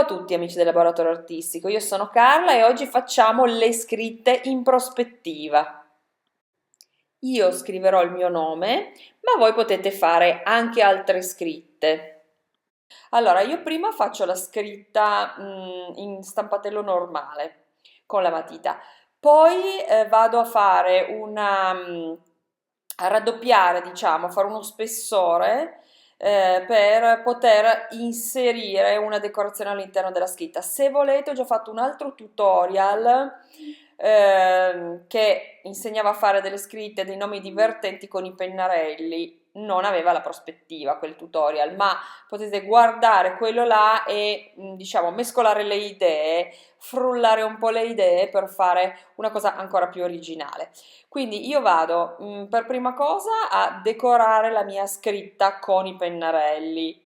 a tutti amici del laboratorio artistico, io sono Carla e oggi facciamo le scritte in prospettiva. Io scriverò il mio nome, ma voi potete fare anche altre scritte. Allora, io prima faccio la scritta in stampatello normale con la matita, poi vado a fare a raddoppiare, diciamo, a fare uno spessore per poter inserire una decorazione all'interno della scritta. Se volete, ho già fatto un altro tutorial che insegnava a fare delle scritte, dei nomi divertenti con i pennarelli. Non aveva la prospettiva quel tutorial, ma potete guardare quello là e diciamo mescolare le idee, frullare un po' le idee per fare una cosa ancora più originale. Quindi io vado per prima cosa a decorare la mia scritta con i pennarelli.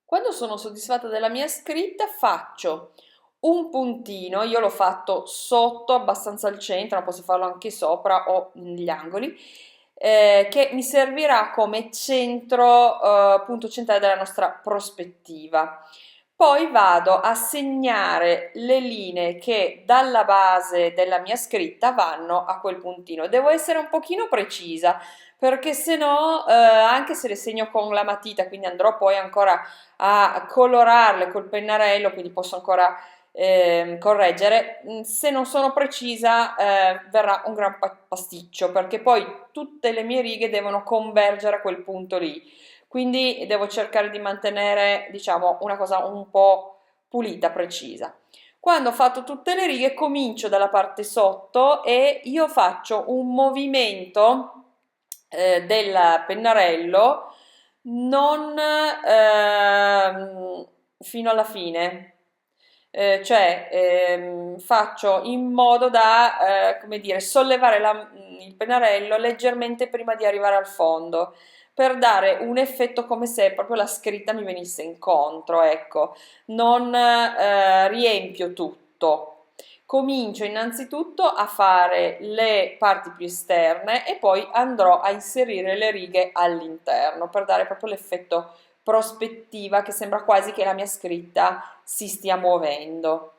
Quando sono soddisfatta della mia scritta faccio un puntino, io l'ho fatto sotto, abbastanza al centro, ma posso farlo anche sopra o negli angoli, che mi servirà come centro, punto centrale della nostra prospettiva. Poi vado a segnare le linee che dalla base della mia scritta vanno a quel puntino. Devo essere un pochino precisa perché se no, anche se le segno con la matita, quindi andrò poi ancora a colorarle col pennarello, quindi posso ancora correggere. Se non sono precisa, verrà un gran pasticcio perché poi tutte le mie righe devono convergere a quel punto lì. Quindi devo cercare di mantenere, diciamo, una cosa un po' pulita, precisa. Quando ho fatto tutte le righe, comincio dalla parte sotto e io faccio un movimento del pennarello non fino alla fine. Faccio in modo da, come dire, sollevare il pennarello leggermente prima di arrivare al fondo, per dare un effetto come se proprio la scritta mi venisse incontro, ecco, non riempio tutto. Comincio innanzitutto a fare le parti più esterne e poi andrò a inserire le righe all'interno per dare proprio l'effetto prospettiva che sembra quasi che la mia scritta si stia muovendo.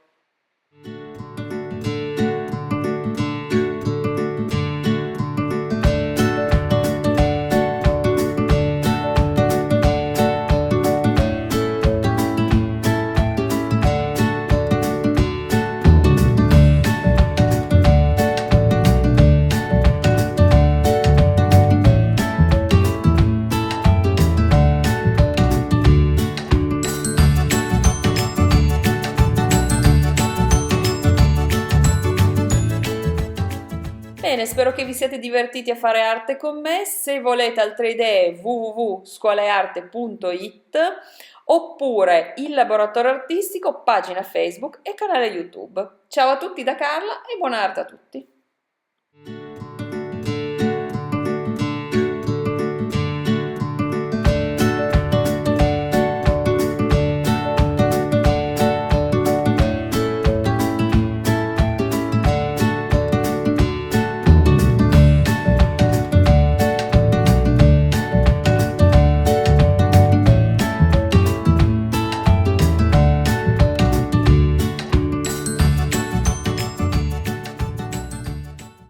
Bene, spero che vi siate divertiti a fare arte con me. Se volete altre idee, www.scuolearte.it oppure il laboratorio artistico, pagina Facebook e canale YouTube. Ciao a tutti da Carla e buona arte a tutti!